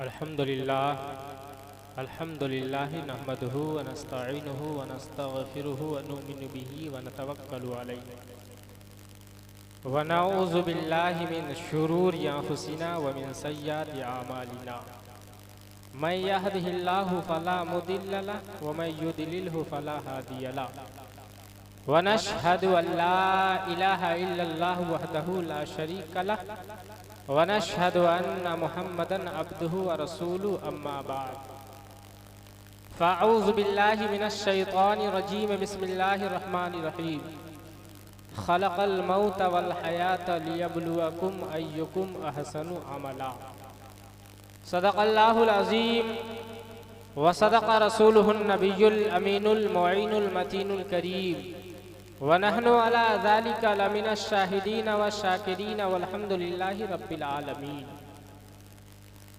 अल्हम्दुलिल्लाह नहमदुहु व नस्तईनुहु व नस्तगफिरुहु व नुमिनु बिही व नतवक्कलु अलैहि व नऊज़ु बिल्लाहि मिन शुरूरि अंफुसिना व मिन सय्यिआति अमालिना मैं यहदिहिल्लाहु फला मुदिल्ल लहु व मैं युद्लिलहु फला हादिय लहु व नशहदु अल्ला इलाहा इल्लल्लाहु वहदहु ला शरीका लहु व नशहदु अन्ना मुहम्मदन अब्दुहु व रसूलुहु अम्मा बाद फ़अऊज़ु बिल्लाहि मिनश शैतानिर रजीम बिस्मिल्लाहिर रहमानिर रहीम खलक़ल मौत वल हयात लियब्लुवकुम अय्युकुम अहसनु अमला सदक़ल्लाहुल अज़ीम व सदक़ रसूलुहुन नबियुल अमीनुल मुईनुल मतीनुल करीम व नहनु अला ज़ालिका लमिनश शाहिदीन व शाकिरीन वल्हम्दुलिल्लाहि रब्बिल आलमीन।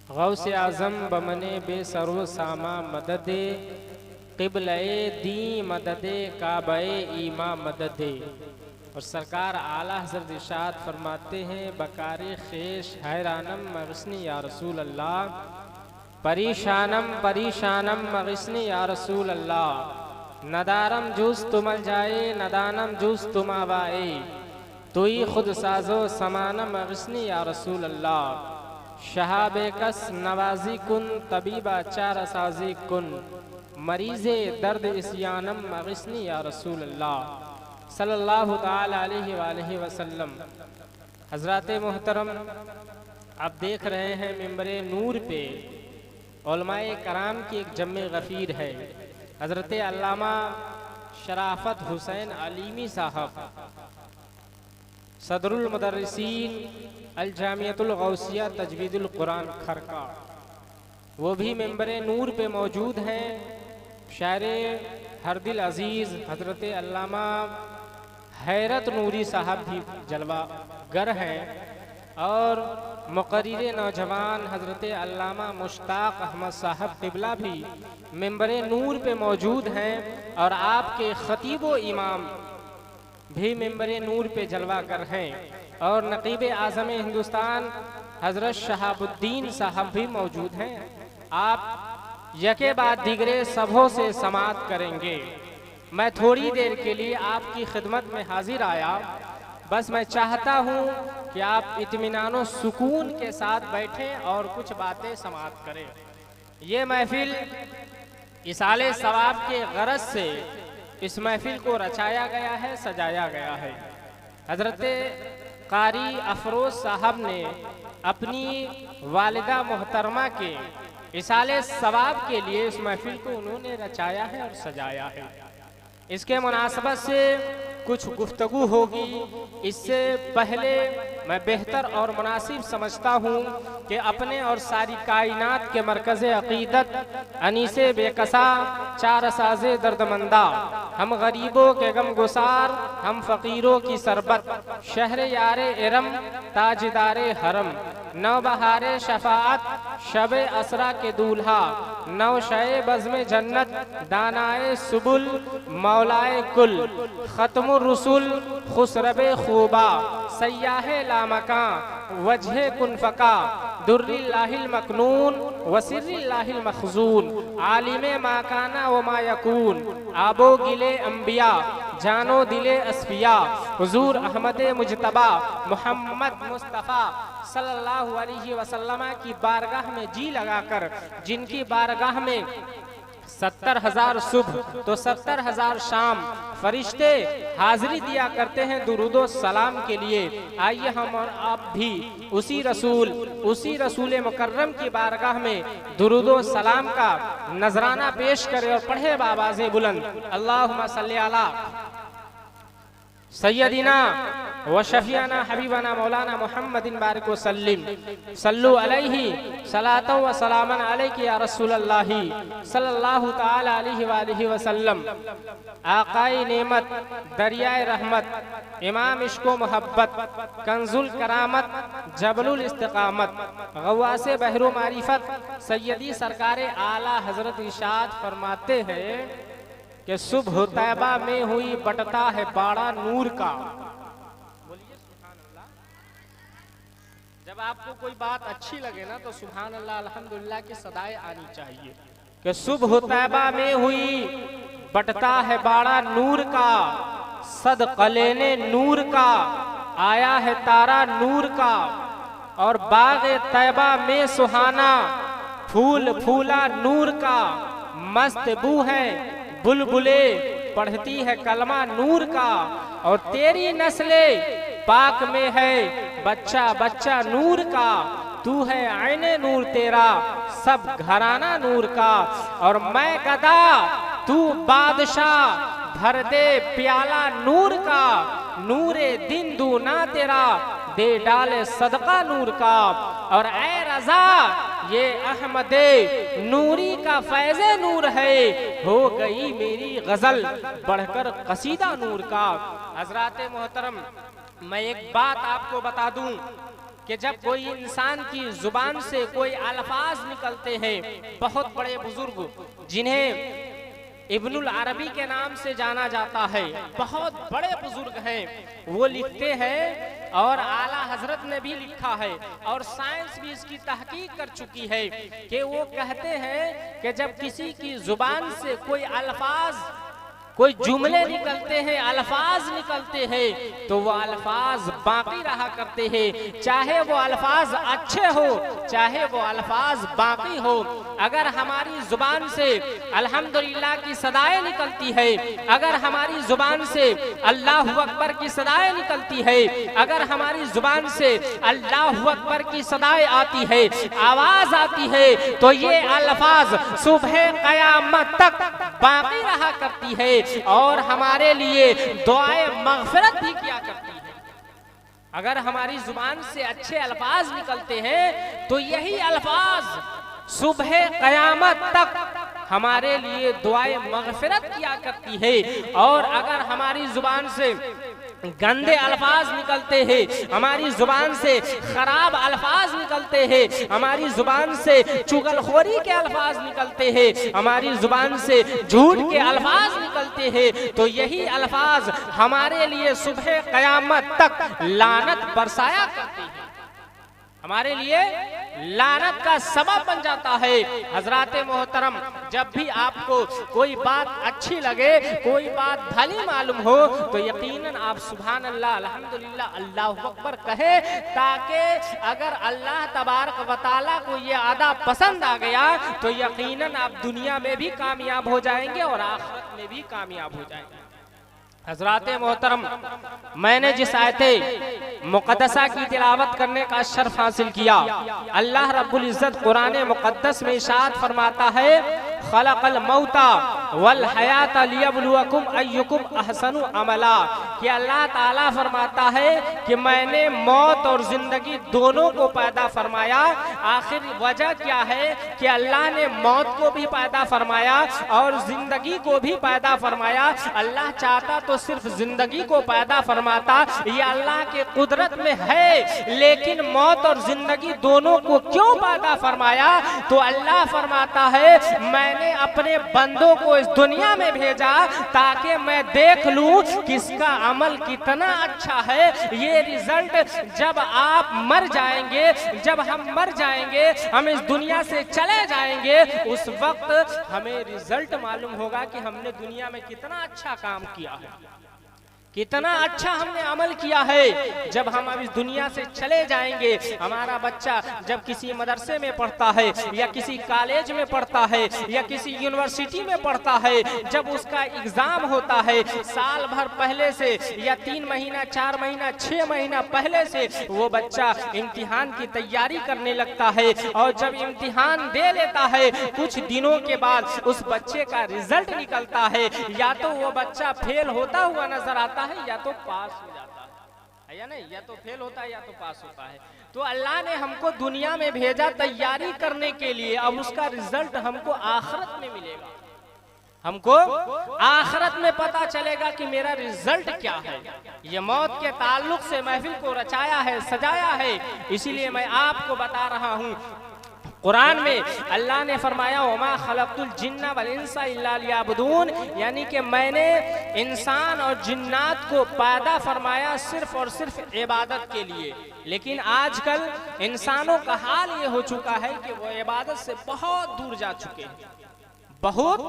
गौसे आज़म बमने बेसरो सामा मददे क़िबले दी मददे काबे ईमा मददे। और सरकार आला हज़रत इरशाद फरमाते हैं बकारे ख़ेश हैरानम मग़िस्नी या रसूल अल्लाह परेशानम परेशानम मग़िस्नी या रसूल अल्लाह नदारम जूस तुमल जाए नदानम जूस तुम आवाए तुई खुद साजो समानम मग़िस्नी या रसूल अल्लाह शहाबे कस नवाजी कुन तबीबा चार साजी कुन मरीज़े दर्द इस्यानम मग़िस्नी या रसूल अल्लाह सल्लल्लाहु ताला अलैहि वसल्लम। हज़रात मोहतरम, आप देख रहे हैं मिंबरे नूर पे उलमाए कराम की एक जम्मे गफ़ीर है। हज़रत अल्लामा शराफत हुसैन अलीमी साहब सदरुल मुदर्रिसीन अल जामियतुल गौसिया तजवीदुल कुरान खरका, वो भी मिंबरे नूर पे मौजूद हैं। शायर हरदिल अज़ीज़ हज़रत अल्लामा हैरत नूरी साहब भी जलवा गर हैं और मुक़र्रिर नौजवान हज़रत अल्लामा मुश्ताक़ अहमद साहब क़िबला भी मिंबरे नूर पे मौजूद हैं और आपके ख़तीब व इमाम भी मिंबरे नूर पे जलवा कर हैं और नक़ीब आज़म हिंदुस्तान हज़रत शहाबुद्दीन साहब भी मौजूद हैं। आप यके बाद दिगरे सबों से समाअत करेंगे। मैं थोड़ी देर के लिए आपकी खिदमत में हाजिर आया। बस मैं चाहता हूँ कि आप इत्मीनान और सुकून के साथ बैठें और कुछ बातें समाअत करें। ये महफिल इसाले सवाब के गरज से इस महफिल को रचाया गया है, सजाया गया है। हज़रत कारी अफरोज साहब ने अपनी वालिदा मोहतरमा के इसाले सवाब के लिए इस महफिल को उन्होंने रचाया है और सजाया है। इसके मुनासबत से कुछ गुफ्तगू होगी। इससे पहले मैं बेहतर और मुनासिब समझता हूँ कि अपने और सारी कायनात के मरकज़ अक़ीदत अनीसे बेकसा चार साज़े दर्दमंदा हम गरीबों के गम गुसार हम फ़कीरों की सरबत शहर यारे इरम ताजदारे हरम नौ बहारे शफाअत शब असरा के दूल्हा नौ शए बज़्म जन्नत दानाए सुबुल मौलाए कुल ख़त्मुर रसूल खुसरबे खूबा सयाहे लामकां वजहे कुनफका दुर्रिल्लाहिल मकनून वसिर्रिल्लाहिल मखजून आलिमे माकाना व मायकून आबो गिले अम्बिया जानो दिले अस्फिया हुजूर अहमद मुजतबा मोहम्मद मुस्तफ़ा सल्लल्लाहु अलैहि वसल्लम की बारगाह में जी लगाकर जिनकी बारगाह में 70,000 सुबह तो 70,000 शाम फरिश्ते हाजिरी दिया करते हैं दुरूदो सलाम के लिए। आइए हम और आप भी उसी रसूल मुकर्रम की बारगाह में दुरूदो सलाम का नजराना पेश करें और पढ़े बाबाज़े बुलंद अल्लाहुम्मा सल्ली अला सय्यदिना व शफियाना हबीबाना मौलाना मुहम्मदिन बारिक वसल्लिम सल्लु अलैहि सलातन व सलामन अलैका या रसूलल्लाहि सल्लल्लाहु ताला अलैहि वसल्लम। आकाए नेमत दरियाए रहमत इमाम इश्क़ व मोहब्बत कंजुल करामत जबलुल इस्तिक़ामत गवासे बहरो मारिफत सैयदी सरकारे आला हज़रत इरशाद फरमाते हैं कि सुबह तैबा में हुई बटता है बाड़ा नूर का। बोलिए सुभान अल्लाह। जब जब आपको कोई बात अच्छी लगे ना तो सुभान अल्लाह अल्हम्दुलिल्लाह की सदाएं आनी चाहिए कि सुबह तैबा में हुई बटता है बाड़ा नूर का, सदक़लेने नूर का आया है तारा नूर का, और बाग़े तैबा में सुहाना फूल फूला नूर का, मस्त बू है बुलबुले पढ़ती है कलमा नूर का, और तेरी नस्ले पाक में है बच्चा बच्चा नूर का, तू है आईने नूर तेरा सब घराना नूर का, और मैं गदा तू बादशाह भर दे प्याला नूर का, नूरे दिन दूना तेरा दे डाले सदका नूर का, और ए रजा ये अहमदे नूरी का फैज़े नूर है, हो गई मेरी गजल बढ़कर कसीदा नूर का। हजराते मोहतरम, मैं एक बात आपको बता दूं कि जब कोई इंसान की जुबान से कोई अल्फाज निकलते हैं, बहुत बड़े बुजुर्ग जिन्हें इब्नुल अरबी के नाम से जाना जाता है, बहुत बड़े बुजुर्ग हैं, वो लिखते हैं और आला हजरत ने भी लिखा है और साइंस भी इसकी तहकीक कर चुकी है कि वो कहते हैं कि जब किसी की जुबान से कोई अल्फाज कोई जुमले निकलते हैं, अल्फाज निकलते हैं, तो वो अल्फाज बाकी रहा करते हैं, चाहे वो अल्फाज अच्छे हो चाहे वो अल्फाज बाकी हो। अगर हमारी जुबान से अल्हम्दुलिल्लाह की सदाएं निकलती है, अगर हमारी जुबान से अल्लाहु अकबर की सदाएं निकलती है, अगर हमारी जुबान से अल्लाहु अकबर की सदाएं आती है, आवाज आती है, तो ये अल्फाज सुबह क़यामत तक बाकी रहा करती है और हमारे लिए दुआए मग़फ़िरत भी किया करती है। अगर हमारी जुबान से अच्छे अल्फाज निकलते हैं तो यही अल्फाज सुबह क़यामत तक हमारे लिए दुआए मग़फ़िरत किया करती है, और अगर हमारी जुबान से गंदे अल्फाज निकलते हैं, हमारी जुबान से खराब अल्फाज निकलते हैं, हमारी जुबान से चुगलखोरी के अल्फाज निकलते हैं, हमारी जुबान से झूठ के अल्फाज निकलते हैं, तो यही अल्फाज हमारे लिए सुबह क़यामत तक लानत बरसाया करते हैं, हमारे लिए लानत का सबब बन जाता है। हजराते मोहतरम, जब भी आपको कोई बात अच्छी लगे, कोई बात भली मालूम हो, तो यकीनन आप सुभान अल्लाह अल्हम्दुलिल्लाह अल्लाहु अकबर कहे, ताकि अगर अल्लाह तबारक व तआला को ये अदा पसंद आ गया तो यकीनन आप दुनिया में भी कामयाब हो जाएंगे और आखिरत में भी कामयाब हो जाएंगे। हजराते मोहतरम, मैंने जिस आयते मुक़द्दसा की तिलावत करने का शर्फ हासिल किया, अल्लाह रब्बुल इज़्ज़त कुरान मुक़द्दस में इरशाद फरमाता है, खलक़ल मौता वल हयात लियब्लुवकुम अय्युकुम अहसनु अमला, कि अल्लाह ताला फरमाता है कि मैंने मौत और जिंदगी दोनों को पैदा फरमाया। आखिर वजह क्या है कि अल्लाह ने मौत को भी पैदा फरमाया और जिंदगी को भी पैदा फरमाया। अल्लाह चाहता तो सिर्फ जिंदगी को पैदा फरमाता, ये अल्लाह के कुदरत में है, लेकिन मौत और जिंदगी दोनों को क्यों पैदा फरमाया? तो अल्लाह फरमाता है, मैंने अपने बंदों को इस दुनिया में भेजा ताकि मैं देख लूं किसका अमल कितना अच्छा है। ये रिजल्ट जब आप मर जाएंगे, जब हम मर जाएंगे, हम इस दुनिया से चले जाएंगे, उस वक्त हमें रिजल्ट मालूम होगा कि हमने दुनिया में कितना अच्छा काम किया है, कितना अच्छा हमने अमल किया है। जब हम अब इस दुनिया से चले जाएंगे, हमारा बच्चा जब किसी मदरसे में पढ़ता है या किसी कॉलेज में पढ़ता है या किसी यूनिवर्सिटी में पढ़ता है, जब उसका एग्जाम होता है, साल भर पहले से या 3 महीना 4 महीना 6 महीना पहले से वो बच्चा इम्तिहान की तैयारी करने लगता है, और जब इम्तिहान दे लेता है, कुछ दिनों के बाद उस बच्चे का रिजल्ट निकलता है, या तो वो बच्चा फेल होता हुआ नजर आता है या तो पास हो जाता है, या नहीं, या तो फेल होता है या तो पास होता है। तो अल्लाह ने हमको दुनिया में भेजा तैयारी करने के लिए, अब उसका रिजल्ट हमको आखिरत में मिलेगा, हमको आखिरत में पता चलेगा कि मेरा रिजल्ट क्या है। ये मौत के ताल्लुक से महफिल को रचाया है, सजाया है, इसीलिए मैं आपको बता रहा हूँ, कुरान में अल्लाह ने फरमाया वमा खलक़तुल जिन्ना वल इंसा इल्ला लियअबुदून, यानी कि मैंने इंसान और जिन्नात को पैदा फरमाया सिर्फ और सिर्फ इबादत के लिए। लेकिन आजकल इंसानों का हाल ये हो चुका है कि वो इबादत से बहुत दूर जा चुके हैं, बहुत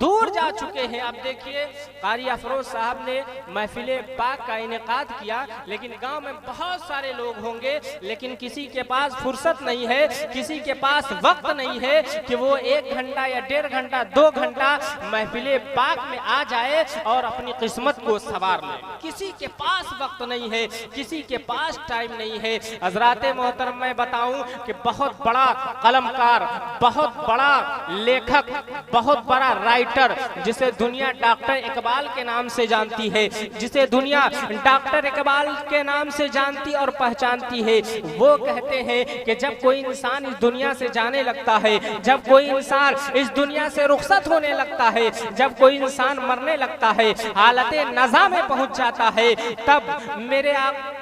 दूर जा चुके हैं। अब देखिए कारी अफरोज साहब ने महफिले पाक का इनेकाद किया, लेकिन गांव में बहुत सारे लोग होंगे, लेकिन किसी के पास फुर्सत नहीं है, किसी के पास वक्त नहीं है कि वो 1 घंटा या 1.5 घंटा 2 घंटा महफिले पाक में आ जाए और अपनी किस्मत को संवार ले। किसी के पास वक्त नहीं है, किसी के पास टाइम नहीं है। हजराते मोहतरम मैं बताऊं कि बहुत बड़ा कलमकार, बहुत बड़ा लेखक, बहुत बड़ा राइटर, जिसे दुनिया डॉक्टर इकबाल के नाम से जानती है, जिसे दुनिया डॉक्टर इकबाल के नाम से जानती और पहचानती है, वो कहते हैं कि जब कोई इंसान इस दुनिया से जाने लगता है, जब कोई इंसान इस दुनिया से रुखसत होने लगता है, जब कोई इंसान मरने लगता है, हालते नज़ा में पहुंच जाता है, तब मेरे आप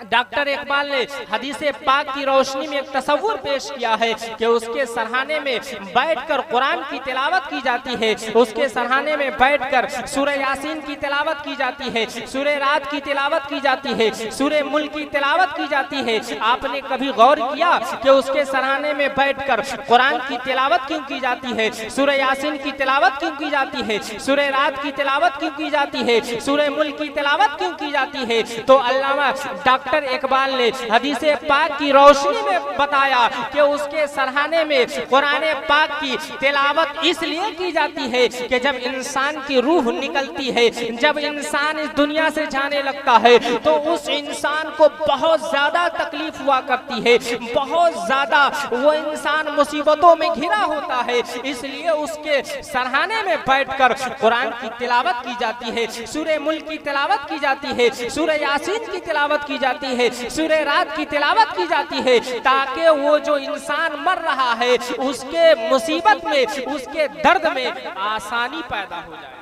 डॉक्टर इकबाल ने हदीसे पाक की रोशनी में एक तस्वुर पेश किया है कि उसके सरहाने में बैठकर कुरान की तिलावत की जाती है, उसके सरहाने में बैठकर सूरह यासीन की तिलावत की जाती है, सूरह रात की तिलावत की जाती है, सूरह मुल्क की तिलावत की जाती है। आपने कभी गौर किया कि उसके सरहाने में बैठकर कुरान की तिलावत क्यों की जाती है, सूरह यासीन की तिलावत क्यों की जाती है, सूरह रात की तिलावत क्यों की जाती है, सूरह मुल्क की तिलावत क्यों की जाती है? तो अल्लामा डॉक्टर इकबाल ने हदीसे पाक की रोशनी में बताया कि उसके सरहाने में कुरान पाक की तिलावत इसलिए की जाती है कि जब इंसान की रूह निकलती है, जब इंसान इस दुनिया से जाने लगता है, तो उस इंसान को बहुत ज्यादा तकलीफ हुआ करती है, बहुत ज्यादा वो इंसान मुसीबतों में घिरा होता है। इसलिए उसके सरहाने में बैठकर कुरान की तिलावत की जाती है, सूरह मुल्क की तिलावत की जाती है, सूरह यासीन की तिलावत की जाती है, सूरह रात की तिलावत की जाती है, ताकि वो जो इंसान मर रहा है उसके मुसीबत में, उसके दर्द में आसानी पैदा हो जाए।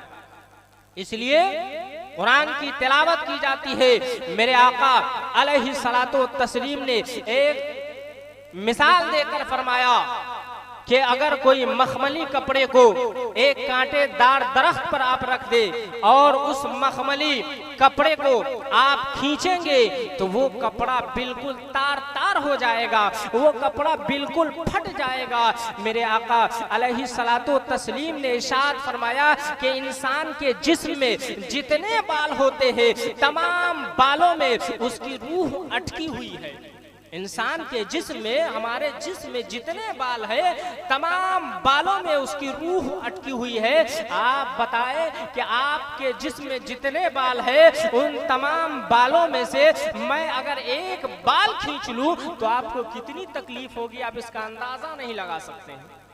इसलिए कुरान की तिलावत की जाती है। मेरे आका अलैहि सलातो तस्लीम ने एक मिसाल देकर फरमाया कि अगर कोई मखमली कपड़े को एक कांटेदार दरख्त पर आप रख दे और उस मखमली कपड़े को आप खींचेंगे तो वो कपड़ा बिल्कुल तार तार हो जाएगा, वो कपड़ा बिल्कुल फट जाएगा। मेरे आका अलैहि सलातो तस्लीम ने इरशाद फरमाया कि इंसान के जिस्म में जितने बाल होते हैं, तमाम बालों में उसकी रूह अटकी हुई है। इंसान के जिस्म में, हमारे जिस्म में जितने बाल है, तमाम बालों में उसकी रूह अटकी हुई है। आप बताएं कि आपके जिस्म में जितने बाल है, उन तमाम बालों में से मैं अगर एक बाल खींच लूं तो आपको कितनी तकलीफ होगी, आप इसका अंदाजा नहीं लगा सकते हैं।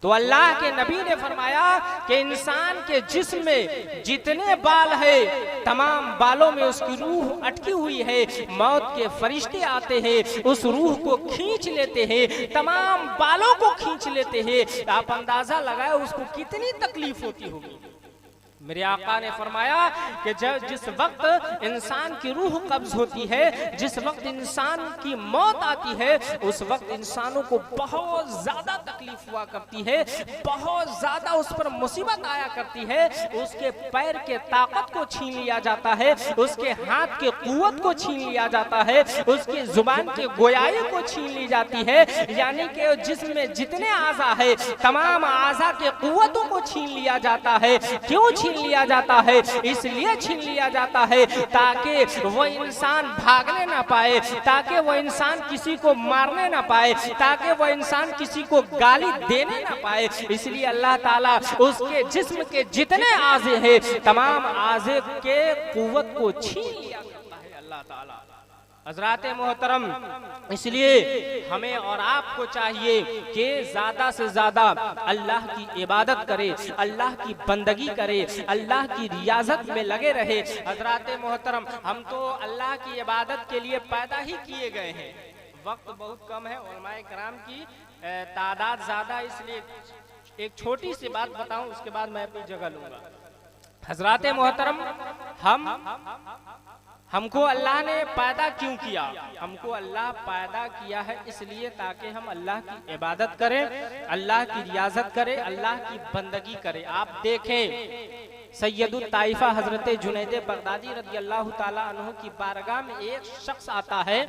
तो अल्लाह के नबी ने फरमाया कि इंसान के जिस्म में जितने बाल है, तमाम बालों में उसकी रूह अटकी हुई है। मौत के फरिश्ते आते हैं, उस रूह को खींच लेते हैं, तमाम बालों को खींच लेते हैं। आप अंदाजा लगाए उसको कितनी तकलीफ होती होगी। मेरे आका ने फरमाया कि जब जिस वक्त इंसान की रूह कब्ज होती है, जिस वक्त इंसान की मौत आती है, उस वक्त इंसानों को बहुत ज्यादा तकलीफ हुआ करती है, बहुत ज्यादा उस पर मुसीबत आया करती है। उसके पैर के ताकत को छीन लिया जाता है, उसके हाथ के कुव्वत को छीन लिया जाता है, उसकी जुबान के गोयाई को छीन ली जाती है। यानी कि जिसमें जितने आज़ा है, तमाम आज़ा के कुव्वतों को छीन लिया जाता है। क्यों छीन लिया जाता है? इसलिए छीन लिया जाता है ताकि वो इंसान भागने ना पाए, ताकि वो इंसान किसी को मारने ना पाए, ताकि वो इंसान किसी को गाली देने ना पाए। इसलिए अल्लाह ताला उसके जिस्म के जितने आज़े हैं, तमाम आज़े के कुव्वत को छीन लिया जाता है अल्लाह ताला। हज़राते मोहतरम, इसलिए हमें और आपको चाहिए कि ज़्यादा से ज़्यादा अल्लाह की इबादत करे, अल्लाह की बंदगी करे, अल्लाह की रियाजत में लगे रहे। हज़राते मोहतरम, हम तो अल्लाह की इबादत के लिए पैदा ही किए गए हैं। वक्त बहुत कम है, उलमाए कराम की तादाद ज़्यादा, इसलिए एक छोटी सी बात बताऊं, उसके बाद मैं अपनी जगह लूँगा। हज़राते मोहतरम, हम अल्लाह की इबादत के लिए पैदा ही किए गए हैं। वक्त बहुत कम है, उलमाए कराम की तादाद ज़्यादा, इसलिए एक छोटी सी बात बताऊं, उसके बाद मैं अपनी जगह लूँगा। हज़राते मोहतरम, हम अल्लाह की इबादत के लिए पैदा ही किए गए हैं। वक्त बहुत कम है, उलमाए कराम की तादाद ज़्यादा, इसलिए एक छोटी सी बात बताऊं, उसके बाद मैं अपनी जगह लूँगा। हज़राते मोहतरम, हम हमको अल्लाह ने पैदा क्यों किया? हमको अल्लाह पैदा किया है इसलिए ताकि हम अल्लाह की इबादत करें, अल्लाह की रियाजत करें, अल्लाह की बंदगी करें। आप देखें सैयदुल ताइफा हजरत जुनैद बगदादी रज़ी अल्लाह ताला अन्हु की बारगाह में एक शख्स आता है,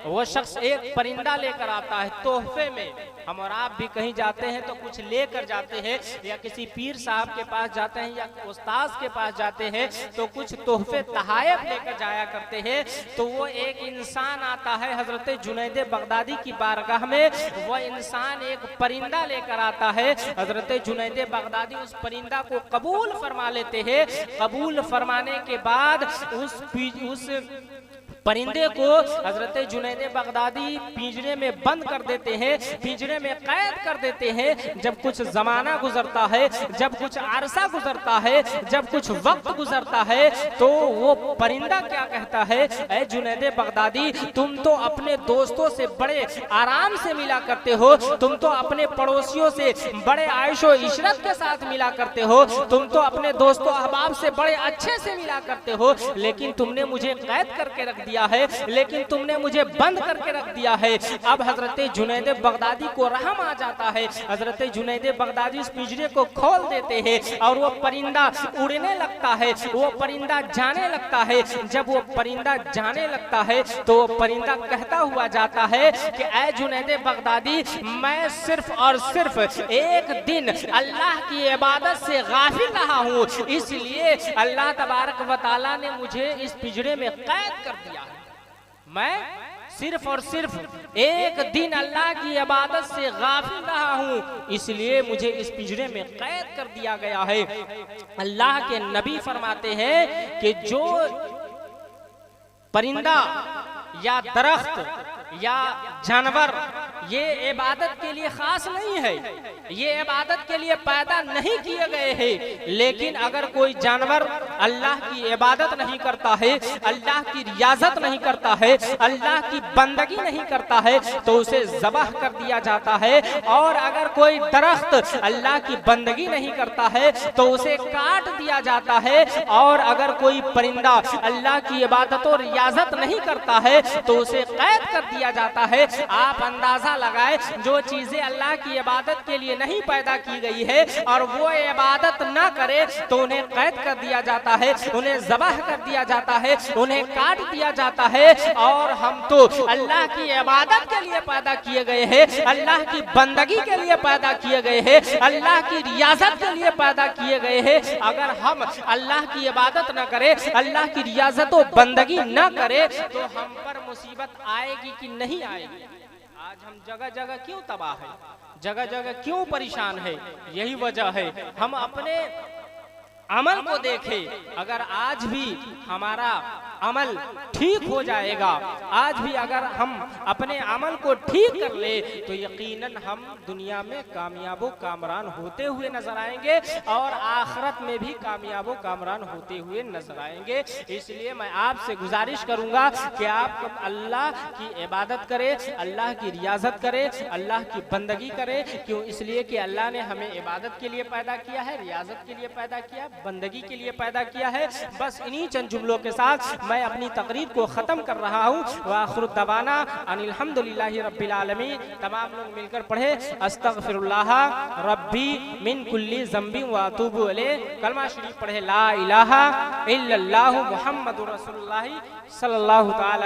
वो शख्स एक परिंदा लेकर आता है तोहफे में। हम और आप भी कहीं जाते हैं तो कुछ लेकर जाते हैं, या किसी पीर साहब के पास जाते हैं या उस्ताद के पास जाते हैं तो कुछ तोहफे तहायफ लेकर जाया करते हैं। तो वो एक इंसान आता है हजरत जुनैद बगदादी की बारगाह में, वह इंसान एक परिंदा लेकर आता है। हजरत जुनैद बगदादी उस परिंदा को कबूल फरमा लेते हैं। कबूल फरमाने के बाद उस परिंदे को हजरत जुनैद बगदादी पिंजरे में बंद कर देते हैं, पिंजरे में कैद कर देते हैं। जब कुछ जमाना गुजरता है, जब कुछ अरसा गुजरता है, जब कुछ वक्त गुजरता है, तो वो परिंदा क्या कहता है, ऐ जुनैद बगदादी तुम तो अपने दोस्तों से बड़े आराम से मिला करते हो, तुम तो अपने पड़ोसियों से बड़े आयशो इशरत के साथ मिला करते हो, तुम तो अपने दोस्तों अहबाब से बड़े अच्छे से मिला करते हो, लेकिन तुमने मुझे कैद करके रख दिया है, लेकिन तुमने मुझे बंद करके रख दिया है। अब हजरत जुनैद बगदादी को रहम आ जाता है। हजरत जुनैद बगदादी इस पिंजरे को खोल देते हैं और वो परिंदा उड़ने लगता है, वो परिंदा जाने लगता है। जब वो परिंदा जाने लगता है तो वो परिंदा कहता हुआ जाता है कि ऐ जुनैद बगदादी मैं सिर्फ और सिर्फ एक दिन अल्लाह की इबादत से गाफिल रहा हूँ, इसलिए अल्लाह तबारक व तआला ने मुझे इस पिंजरे में कैद कर दिया। मैं सिर्फ और सिर्फ एक दिन अल्लाह की इबादत से गाफिल रहा हूँ, इसलिए मुझे इस पिंजरे में कैद कर दिया गया है। अल्लाह के नबी फरमाते हैं कि जो परिंदा या दरख्त या जानवर ये इबादत के लिए खास नहीं है, ये इबादत के लिए पैदा नहीं किए गए हैं। लेकिन अगर कोई जानवर अल्लाह की इबादत नहीं करता है, अल्लाह की रियाजत नहीं करता है, अल्लाह की बंदगी नहीं करता है, तो उसे ज़बह कर दिया जाता है। और अगर कोई दरख्त अल्लाह की बंदगी नहीं करता है तो उसे काट दिया जाता है। और अगर कोई परिंदा अल्लाह की इबादत और रियाजत नहीं करता है तो उसे कैद कर दिया जाता है। आप अंदाजा लगाए, जो चीजें अल्लाह की इबादत के लिए नहीं पैदा की गई है और वो इबादत ना करे तो उन्हें कैद कर दिया जाता है, उन्हें ज़बह कर दिया जाता है, उन्हें काट दिया जाता है। और हम तो अल्लाह की इबादत के लिए पैदा किए गए हैं, अल्लाह की बंदगी के लिए पैदा किए गए हैं, अल्लाह की रियाजत के लिए पैदा किए गए हैं। अगर हम अल्लाह की इबादत न करें, अल्लाह की रियाजत और बंदगी न करें तो हम पर मुसीबत आएगी कि नहीं आएगी? आज हम जगह जगह क्यों तबाह है, जगह जगह क्यों परेशान है? यही वजह है। हम अपने अमल को देखें, अगर आज भी हमारा अमल ठीक हो जाएगा, आज भी अगर हम अपने अमल को ठीक कर ले तो यकीनन हम दुनिया में कामयाबो कामरान होते हुए नजर आएंगे और आखिरत में भी कामयाबो कामरान होते हुए नजर आएंगे। इसलिए मैं आपसे गुजारिश करूंगा कि आप अल्लाह की इबादत करें, अल्लाह की रियाजत करें, अल्लाह की बंदगी करें। क्यों? इसलिए कि अल्लाह ने हमें इबादत के लिए पैदा किया है, रियाजत के लिए पैदा किया, बंदगी के लिए पैदा किया है। बस इन्हीं चंद जुमलों के साथ मैं अपनी तकरीर को ख़त्म कर रहा हूँ। वाखिर दवाना अनिल हम्दुलिल्लाहि रब्बिल आलमीन। तमाम लोग मिलकर पढ़े अस्तगफिरुल्लाह रब्बी मिन कुल्ली ज़ंबी व अतूबु अलैह। कलमा शरीफ पढ़े ला इलाहा इल्लल्लाहु मुहम्मदुर रसूलुल्लाह सल्लल्लाहु तआला